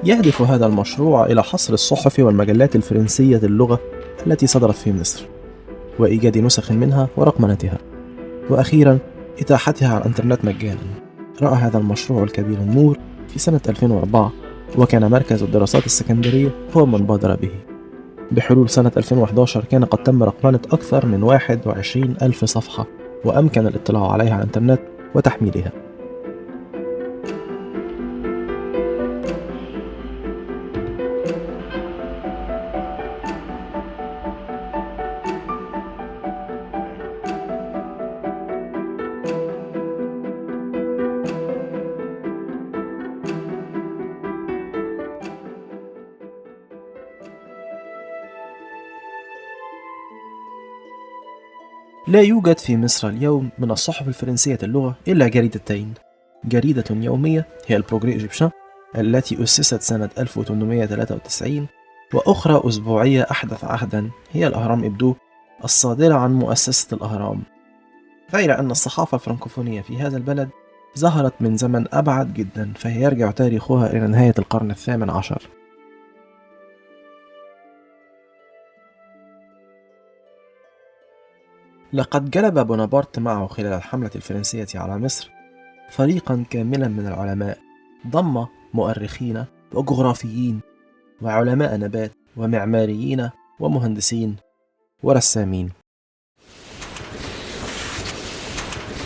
يهدف هذا المشروع إلى حصر الصحف والمجلات الفرنسية اللغة التي صدرت في مصر، وإيجاد نسخ منها ورقمنتها، وأخيرا إتاحتها على الإنترنت مجانا. رأى هذا المشروع الكبير النور في سنة 2004، وكان مركز الدراسات السكندرية هو من بادر به. بحلول سنة 2011 كان قد تم رقمنة أكثر من 21 ألف صفحة، وأمكن الاطلاع عليها على الإنترنت وتحميلها. لا يوجد في مصر اليوم من الصحف الفرنسية اللغة إلا جريدتين: جريدة يومية هي البروغري إيجيبشن التي أسست سنة 1893، وأخرى أسبوعية أحدث عهدا هي الأهرام إبدو الصادرة عن مؤسسة الأهرام. غير أن الصحافة الفرنكوفونية في هذا البلد ظهرت من زمن أبعد جدا، فهي يرجع تاريخها إلى نهاية القرن الثامن عشر. لقد جلب بونابرت معه خلال الحملة الفرنسية على مصر فريقا كاملا من العلماء، ضم مؤرخين وجغرافيين وعلماء نبات ومعماريين ومهندسين ورسامين،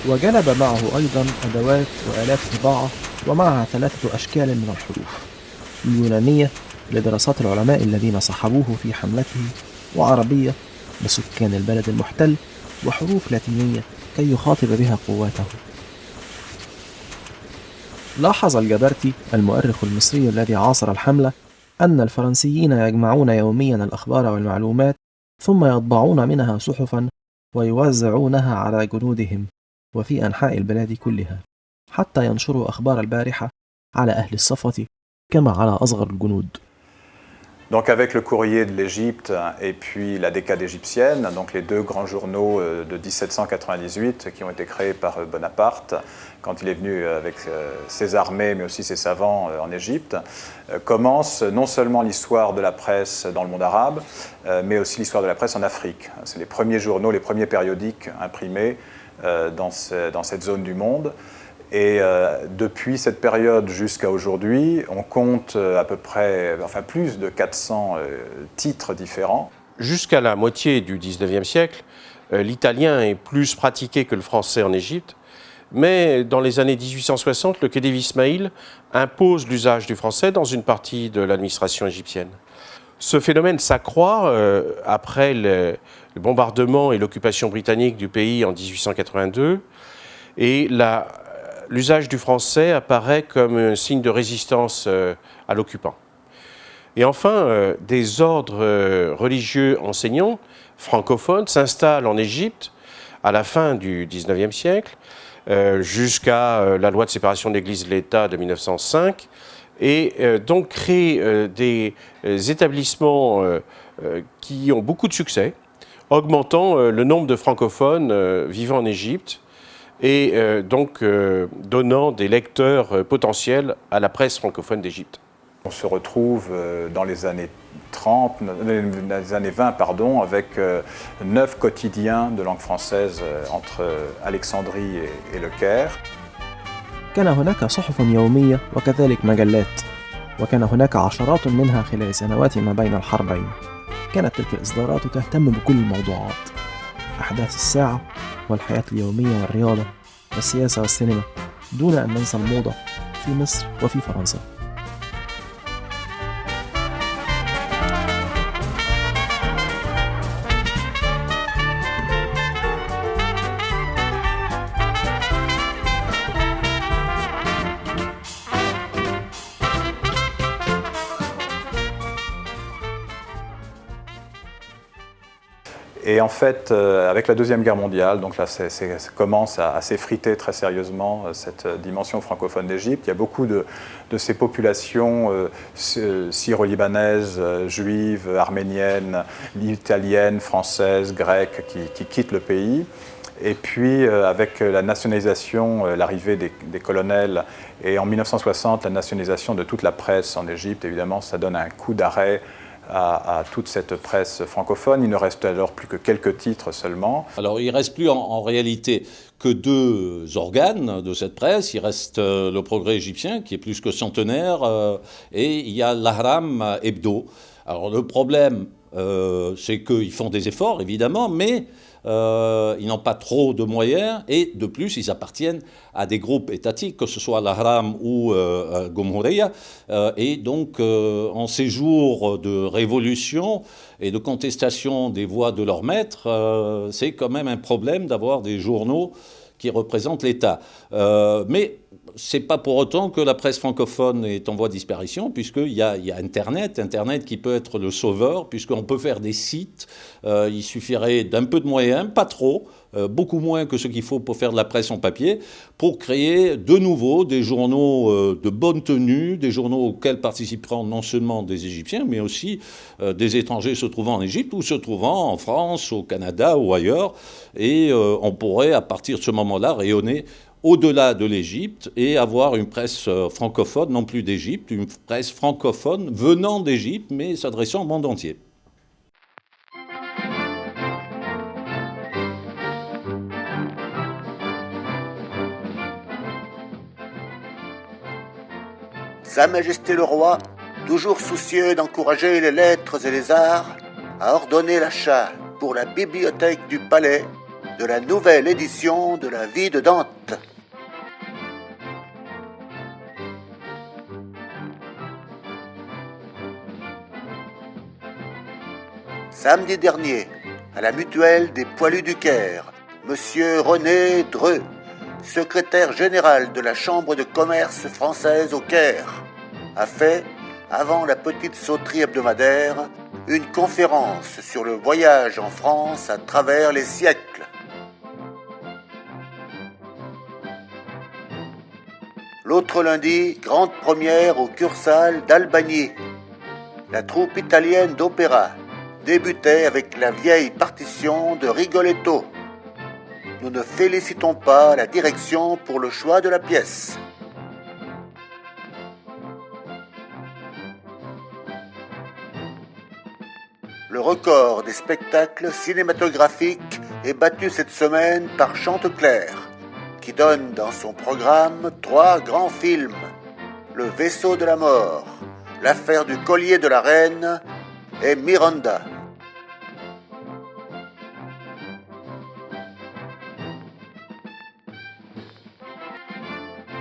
وجلب معه أيضا أدوات وآلات طباعة، ومعها 3 أشكال من الحروف: اليونانية لدراسات العلماء الذين صحبوه في حملته، وعربية لسكان البلد المحتل، وحروف لاتينية كي يخاطب بها قواته. لاحظ الجبرتي المؤرخ المصري الذي عاصر الحملة أن الفرنسيين يجمعون يوميا الأخبار والمعلومات، ثم يطبعون منها صحفا ويوزعونها على جنودهم وفي أنحاء البلاد كلها، حتى ينشروا أخبار البارحة على أهل الصفوة كما على أصغر الجنود. Donc avec le courrier de l'Égypte et puis la Décade égyptienne, donc les 2 grands journaux de 1798 qui ont été créés par Bonaparte quand il est venu avec ses armées mais aussi ses savants en Égypte, commence non seulement l'histoire de la presse dans le monde arabe, mais aussi l'histoire de la presse en Afrique. C'est les premiers journaux, les premiers périodiques imprimés dans cette zone du monde. Et depuis cette période jusqu'à aujourd'hui, on compte à peu près, enfin plus de 400 titres différents. Jusqu'à la moitié du XIXe siècle, l'italien est plus pratiqué que le français en Égypte, mais dans les années 1860, le Khedive Ismaïl impose l'usage du français dans une partie de l'administration égyptienne. Ce phénomène s'accroît après le bombardement et l'occupation britannique du pays en 1882, et l'usage du français apparaît comme un signe de résistance à l'occupant. Et enfin, des ordres religieux enseignants francophones s'installent en Égypte à la fin du XIXe siècle, jusqu'à la loi de séparation de l'Église et de l'État de 1905, et donc créent des établissements qui ont beaucoup de succès, augmentant le nombre de francophones vivant en Égypte, et donc donnant des lecteurs potentiels à la presse francophone d'Égypte. On se retrouve dans les années 30, les années 20, pardon, avec 9 quotidiens de langue française entre Alexandrie et Le Caire. كان هناك صحف يومية وكذلك مجلات، وكان هناك عشرات منها خلال سنوات ما بين الحربين. كانت تلك الإصدارات تهتم بكل الموضوعات: أحداث الساعة والحياة اليومية والرياضة والسياسة والسينما، دون أن ننسى الموضة في مصر وفي فرنسا. Et en fait, avec la Deuxième Guerre mondiale, donc là ça commence à s'effriter très sérieusement, cette dimension francophone d'Égypte. Il y a beaucoup de ces populations syro-libanaises, juives, arméniennes, italiennes, françaises, grecques qui quittent le pays. Et puis avec la nationalisation, l'arrivée des colonels et en 1960 la nationalisation de toute la presse en Égypte, évidemment ça donne un coup d'arrêt à toute cette presse francophone. Il ne reste alors plus que quelques titres seulement. Alors il ne reste plus en réalité que deux organes de cette presse. Il reste le Progrès égyptien qui est plus que centenaire et il y a l'Ahram Hebdo. Alors le problème c'est qu'ils font des efforts évidemment, mais ils n'ont pas trop de moyens et de plus ils appartiennent à des groupes étatiques, que ce soit l'Ahram ou Gomhoureya, et donc en ces jours de révolution et de contestation des voix de leurs maîtres, c'est quand même un problème d'avoir des journaux qui représentent l'État. Mais ce n'est pas pour autant que la presse francophone est en voie de disparition, puisqu'il y a Internet qui peut être le sauveur, puisqu'on peut faire des sites. Il suffirait d'un peu de moyens, pas trop, beaucoup moins que ce qu'il faut pour faire de la presse en papier, pour créer de nouveau des journaux de bonne tenue, des journaux auxquels participeront non seulement des Égyptiens, mais aussi des étrangers se trouvant en Égypte ou se trouvant en France, au Canada ou ailleurs. Et on pourrait, à partir de ce moment-là, rayonner au-delà de l'Égypte et avoir une presse francophone, non plus d'Égypte, une presse francophone venant d'Égypte, mais s'adressant au monde entier. Sa Majesté le Roi, toujours soucieux d'encourager les lettres et les arts, a ordonné l'achat pour la bibliothèque du Palais de la nouvelle édition de la vie de Dante. Samedi dernier, à la mutuelle des Poilus du Caire, Monsieur René Dreux, secrétaire général de la Chambre de commerce française au Caire, a fait, avant la petite sauterie hebdomadaire, une conférence sur le voyage en France à travers les siècles. L'autre lundi, grande première au Cursal d'Albanie. La troupe italienne d'opéra débutait avec la vieille partition de Rigoletto. Nous ne félicitons pas la direction pour le choix de la pièce. Le record des spectacles cinématographiques est battu cette semaine par Chanteclair, qui donne dans son programme 3 grands films: Le vaisseau de la mort, L'affaire du collier de la reine et Miranda.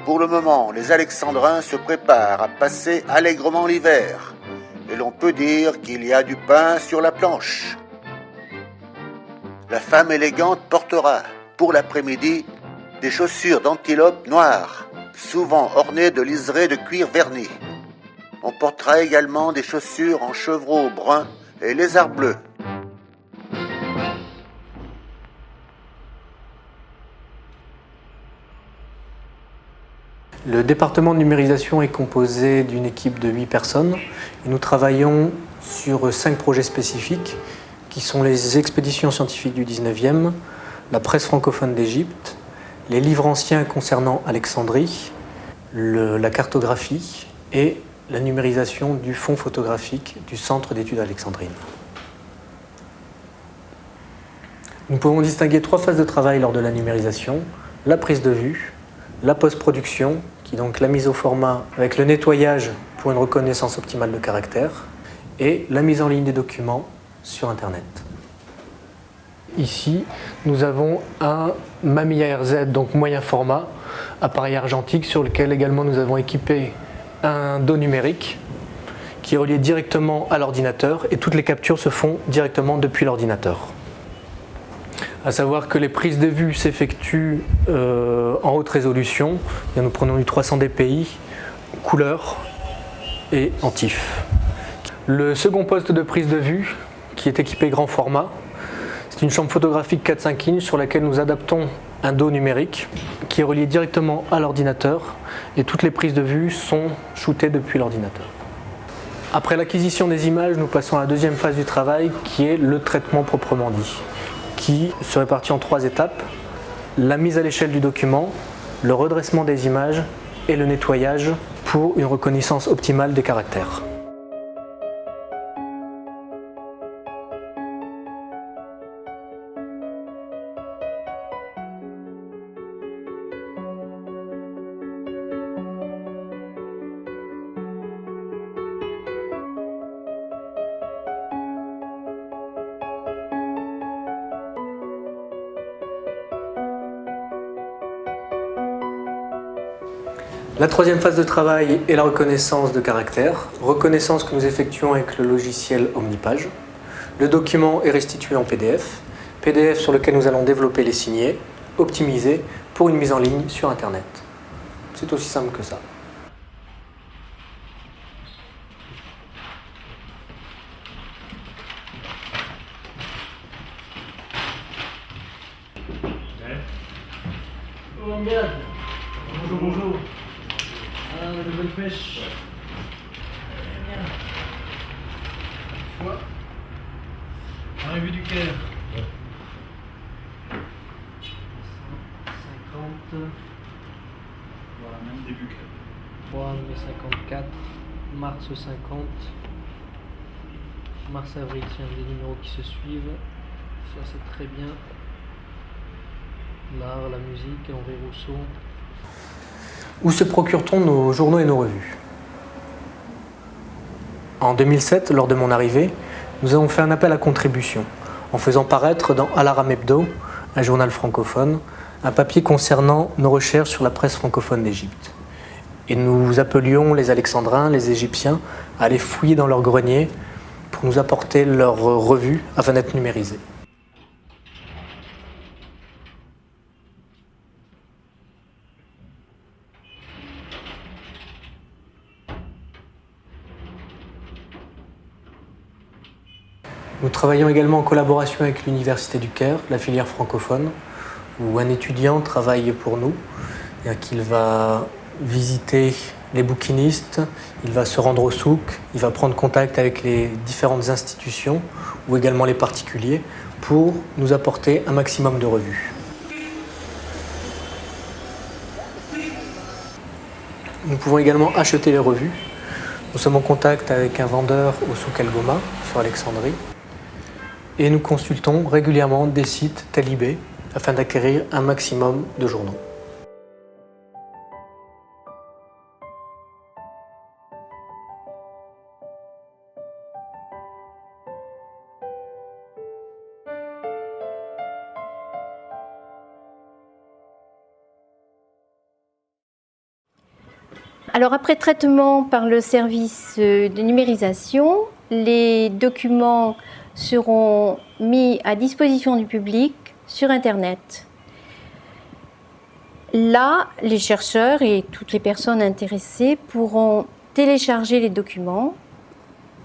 Pour le moment, les Alexandrins se préparent à passer allègrement l'hiver, et l'on peut dire qu'il y a du pain sur la planche. La femme élégante portera, pour l'après-midi, des chaussures d'antilope noires, souvent ornées de liserés de cuir verni. On portera également des chaussures en chevreau brun et lézard bleu. Le département de numérisation est composé d'une équipe de 8 personnes et nous travaillons sur 5 projets spécifiques qui sont les expéditions scientifiques du 19e, la presse francophone d'Égypte, les livres anciens concernant Alexandrie, la cartographie et la numérisation du fonds photographique du Centre d'études alexandrines. Nous pouvons distinguer 3 phases de travail lors de la numérisation: la prise de vue, la post-production, qui est donc la mise au format avec le nettoyage pour une reconnaissance optimale de caractère, et la mise en ligne des documents sur Internet. Ici, nous avons un Mamiya RZ, donc moyen format, appareil argentique sur lequel également nous avons équipé un dos numérique qui est relié directement à l'ordinateur et toutes les captures se font directement depuis l'ordinateur. À savoir que les prises de vue s'effectuent en haute résolution. Nous prenons du 300 dpi, couleur et en TIFF. Le second poste de prise de vue, qui est équipé grand format, c'est une chambre photographique 4-5 inches sur laquelle nous adaptons un dos numérique qui est relié directement à l'ordinateur et toutes les prises de vue sont shootées depuis l'ordinateur. Après l'acquisition des images, nous passons à la deuxième phase du travail qui est le traitement proprement dit, qui se répartit en 3 étapes. la mise à l'échelle du document, le redressement des images et le nettoyage pour une reconnaissance optimale des caractères. La troisième phase de travail est la reconnaissance de caractères, reconnaissance que nous effectuons avec le logiciel Omnipage. Le document est restitué en PDF, PDF sur lequel nous allons développer les signets, optimiser pour une mise en ligne sur Internet. C'est aussi simple que ça. Bonjour, bonjour. Ah, de bonne pêche. Bien. Fois. Arrivée du Caire. 150. Voilà, même début Caire. 3 mai 54. Mars 50. Mars-avril, tiens, des numéros qui se suivent. Ça, c'est très bien. L'art, la musique, Henri Rousseau. Où se procure-t-on nos journaux et nos revues? En 2007, lors de mon arrivée, nous avons fait un appel à contribution en faisant paraître dans Al-Ahram Hebdo, un journal francophone, un papier concernant nos recherches sur la presse francophone d'Égypte. Et nous appelions les Alexandrins, les Égyptiens, à aller fouiller dans leurs greniers pour nous apporter leurs revues afin d'être numérisées. Nous travaillons également en collaboration avec l'Université du Caire, la filière francophone, où un étudiant travaille pour nous. Il va visiter les bouquinistes, il va se rendre au souk, il va prendre contact avec les différentes institutions ou également les particuliers pour nous apporter un maximum de revues. Nous pouvons également acheter les revues. Nous sommes en contact avec un vendeur au souk El Goma, sur Alexandrie. Et nous consultons régulièrement des sites talibés afin d'acquérir un maximum de journaux. Alors après traitement par le service de numérisation, les documents seront mis à disposition du public sur Internet. Là, les chercheurs et toutes les personnes intéressées pourront télécharger les documents.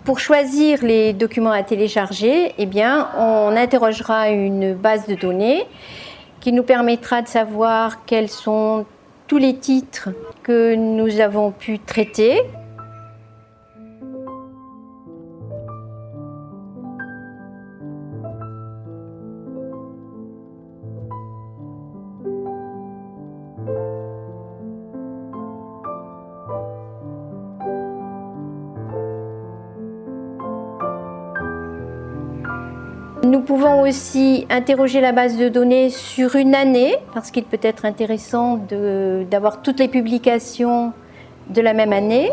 Pour choisir les documents à télécharger, eh bien, on interrogera une base de données qui nous permettra de savoir quels sont tous les titres que nous avons pu traiter. Nous pouvons aussi interroger la base de données sur une année, parce qu'il peut être intéressant d'avoir toutes les publications de la même année.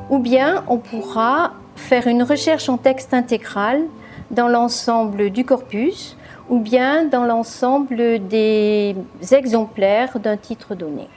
Ou bien on pourra faire une recherche en texte intégral dans l'ensemble du corpus, ou bien dans l'ensemble des exemplaires d'un titre donné.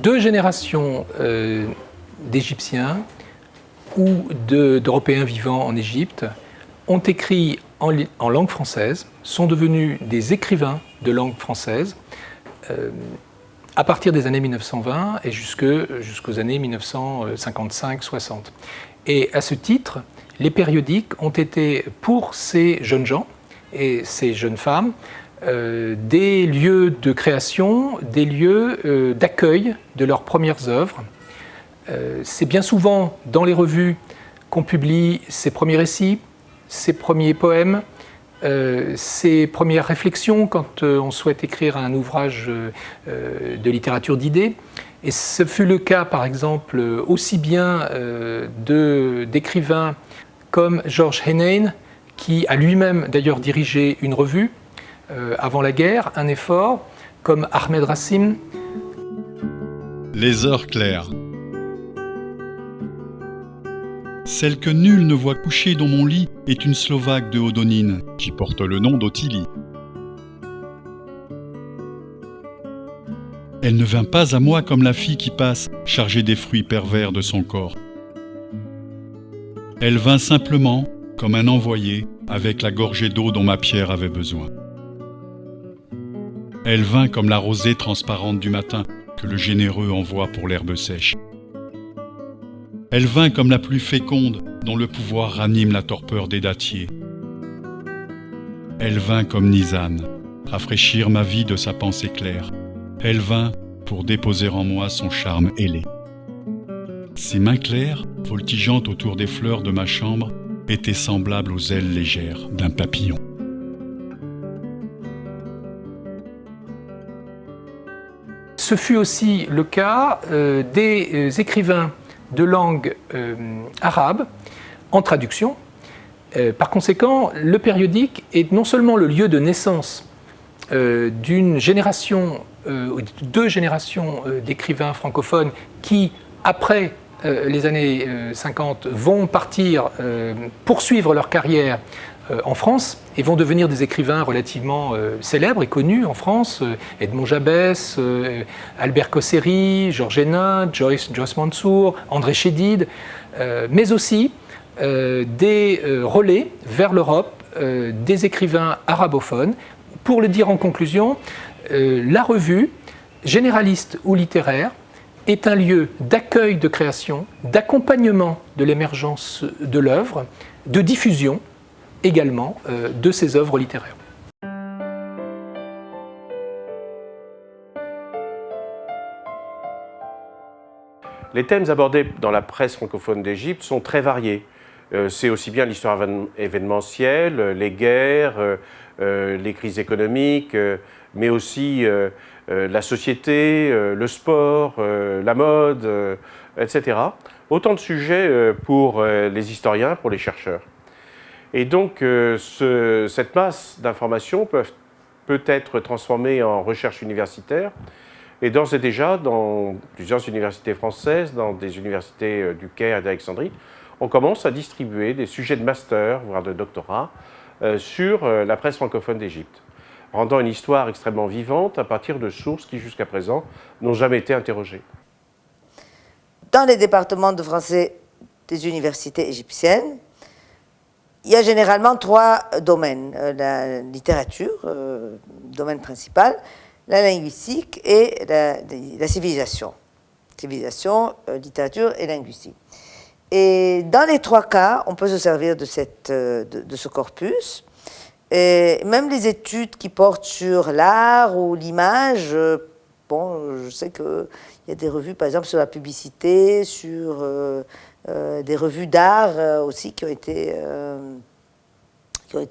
2 générations d'Égyptiens ou d'Européens vivant en Égypte ont écrit en langue française, sont devenus des écrivains de langue française à partir des années 1920 et jusqu'aux années 1955-60. Et à ce titre, les périodiques ont été pour ces jeunes gens et ces jeunes femmes des lieux de création, des lieux d'accueil de leurs premières œuvres. C'est bien souvent dans les revues qu'on publie ses premiers récits, ses premiers poèmes, ses premières réflexions quand on souhaite écrire un ouvrage de littérature d'idées. Et ce fut le cas, par exemple, aussi bien d'écrivains comme George Heyne, qui a lui-même d'ailleurs dirigé une revue avant la guerre, Un effort, comme Ahmed Rassim. Les heures claires. Celle que nul ne voit coucher dans mon lit est une Slovaque de Hodonine, qui porte le nom d'Ottilie. Elle ne vint pas à moi comme la fille qui passe, chargée des fruits pervers de son corps. Elle vint simplement, comme un envoyé, avec la gorgée d'eau dont ma pierre avait besoin. Elle vint comme la rosée transparente du matin que le généreux envoie pour l'herbe sèche. Elle vint comme la pluie féconde dont le pouvoir ranime la torpeur des dattiers. Elle vint comme Nizan, rafraîchir ma vie de sa pensée claire. Elle vint pour déposer en moi son charme ailé. Ses mains claires, voltigeantes autour des fleurs de ma chambre, étaient semblables aux ailes légères d'un papillon. Ce fut aussi le cas des écrivains de langue arabe en traduction. Par conséquent, le périodique est non seulement le lieu de naissance d'une génération, 2 générations d'écrivains francophones qui, après les années 50, vont partir poursuivre leur carrière en France et vont devenir des écrivains relativement célèbres et connus en France, Edmond Jabès, Albert Cosseri, Georges Hénin, Joyce Mansour, André Chédid, mais aussi des relais vers l'Europe, des écrivains arabophones. Pour le dire en conclusion, la revue, généraliste ou littéraire, est un lieu d'accueil de création, d'accompagnement de l'émergence de l'œuvre, de diffusion également de ces œuvres littéraires. Les thèmes abordés dans la presse francophone d'Égypte sont très variés. C'est aussi bien l'histoire événementielle, les guerres, les crises économiques, mais aussi la société, le sport, la mode, etc. Autant de sujets pour les historiens, pour les chercheurs. Et donc, cette masse d'informations peut être transformée en recherche universitaire. Et d'ores et déjà, dans plusieurs universités françaises, dans des universités du Caire et d'Alexandrie, on commence à distribuer des sujets de master, voire de doctorat, sur la presse francophone d'Égypte, rendant une histoire extrêmement vivante à partir de sources qui, jusqu'à présent, n'ont jamais été interrogées. Dans les départements de français des universités égyptiennes, il y a généralement 3 domaines. La littérature, domaine principal, la linguistique et la civilisation. Civilisation, littérature et linguistique. Et dans les 3 cas, on peut se servir de ce corpus. Et même les études qui portent sur l'art ou l'image, bon, je sais qu'il y a des revues, par exemple, sur la publicité, sur des revues d'art aussi qui ont été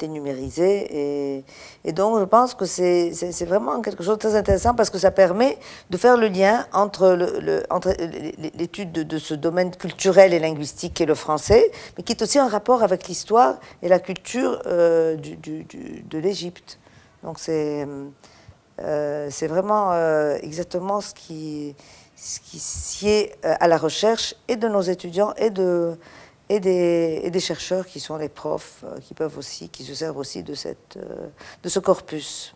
numérisées. Et donc, je pense que c'est vraiment quelque chose de très intéressant parce que ça permet de faire le lien entre l'étude de ce domaine culturel et linguistique qui est le français, mais qui est aussi en rapport avec l'histoire et la culture de l'Égypte. Donc, c'est vraiment exactement ce qui sied à la recherche et de nos étudiants et des chercheurs qui sont les profs, qui se servent aussi de ce corpus.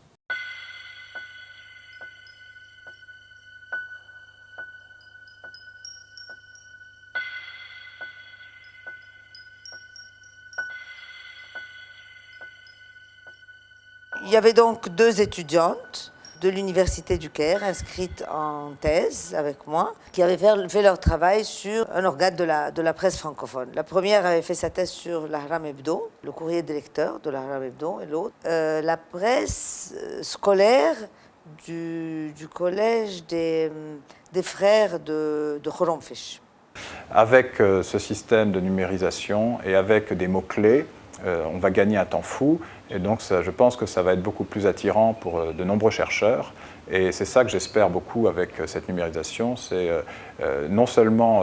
Il y avait donc 2 étudiantes de l'Université du Caire, inscrites en thèse avec moi, qui avaient fait leur travail sur un organe de la presse francophone. La première avait fait sa thèse sur l'Ahram Hebdo, le courrier des lecteurs de l'Ahram Hebdo, et l'autre, la presse scolaire du collège des frères de Khorramfish. Avec ce système de numérisation et avec des mots-clés, on va gagner un temps fou. Et donc, je pense que ça va être beaucoup plus attirant pour de nombreux chercheurs. Et c'est ça que j'espère beaucoup avec cette numérisation. C'est non seulement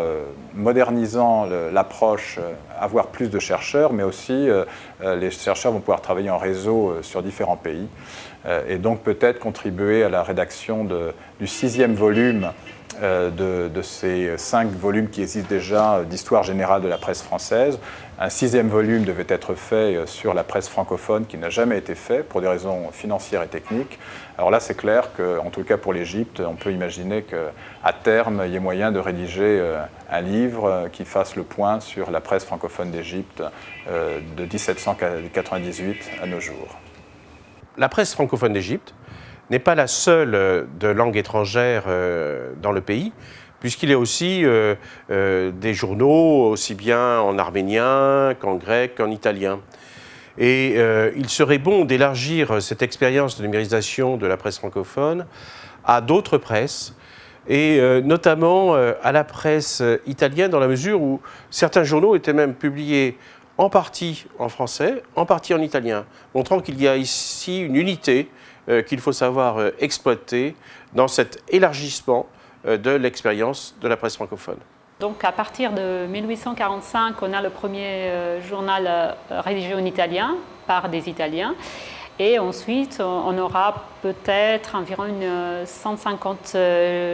modernisant l'approche, avoir plus de chercheurs, mais aussi les chercheurs vont pouvoir travailler en réseau sur différents pays. Et donc peut-être contribuer à la rédaction du 6e volume de ces 5 volumes qui existent déjà d'histoire générale de la presse française. Un 6e volume devait être fait sur la presse francophone qui n'a jamais été fait pour des raisons financières et techniques. Alors là, c'est clair qu'en tout cas pour l'Égypte, on peut imaginer qu'à terme, il y ait moyen de rédiger un livre qui fasse le point sur la presse francophone d'Égypte de 1798 à nos jours. La presse francophone d'Égypte n'est pas la seule de langue étrangère dans le pays, puisqu'il y a aussi des journaux aussi bien en arménien qu'en grec, qu'en italien. Et il serait bon d'élargir cette expérience de numérisation de la presse francophone à d'autres presses, et notamment à la presse italienne, dans la mesure où certains journaux étaient même publiés en partie en français, en partie en italien, montrant qu'il y a ici une unité qu'il faut savoir exploiter dans cet élargissement de l'expérience de la presse francophone. Donc à partir de 1845, on a le premier journal rédigé en italien par des Italiens. Et ensuite, on aura peut-être environ 150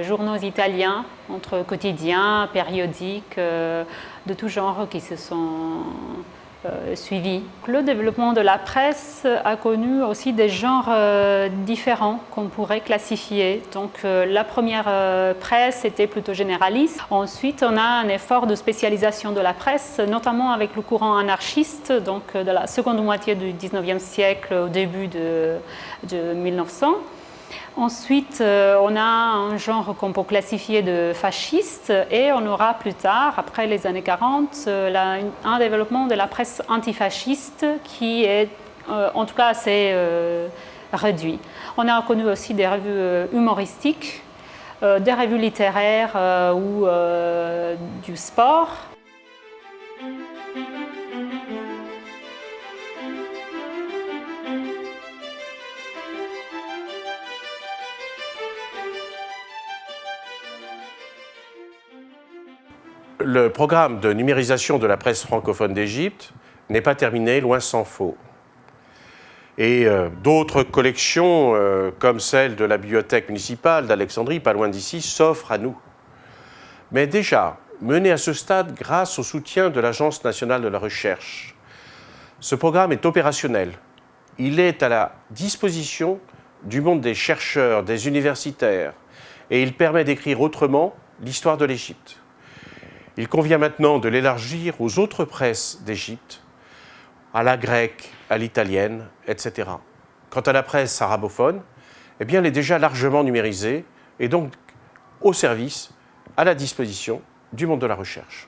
journaux italiens, entre quotidiens, périodiques, de tout genre qui se sont suivis. Le développement de la presse a connu aussi des genres différents qu'on pourrait classifier. Donc la première presse était plutôt généraliste. Ensuite, on a un effort de spécialisation de la presse, notamment avec le courant anarchiste, donc de la seconde moitié du 19e siècle au début de 1900. Ensuite, on a un genre qu'on peut classifier de fasciste et on aura plus tard, après les années 40, un développement de la presse antifasciste qui est en tout cas assez réduit. On a connu aussi des revues humoristiques, des revues littéraires ou du sport. Le programme de numérisation de la presse francophone d'Égypte n'est pas terminé, loin s'en faut. Et d'autres collections, comme celle de la bibliothèque municipale d'Alexandrie, pas loin d'ici, s'offrent à nous. Mais déjà, mené à ce stade grâce au soutien de l'Agence nationale de la recherche. Ce programme est opérationnel. Il est à la disposition du monde des chercheurs, des universitaires, et il permet d'écrire autrement l'histoire de l'Égypte. Il convient maintenant de l'élargir aux autres presses d'Égypte, à la grecque, à l'italienne, etc. Quant à la presse arabophone, eh bien, elle est déjà largement numérisée et donc au service, à la disposition du monde de la recherche.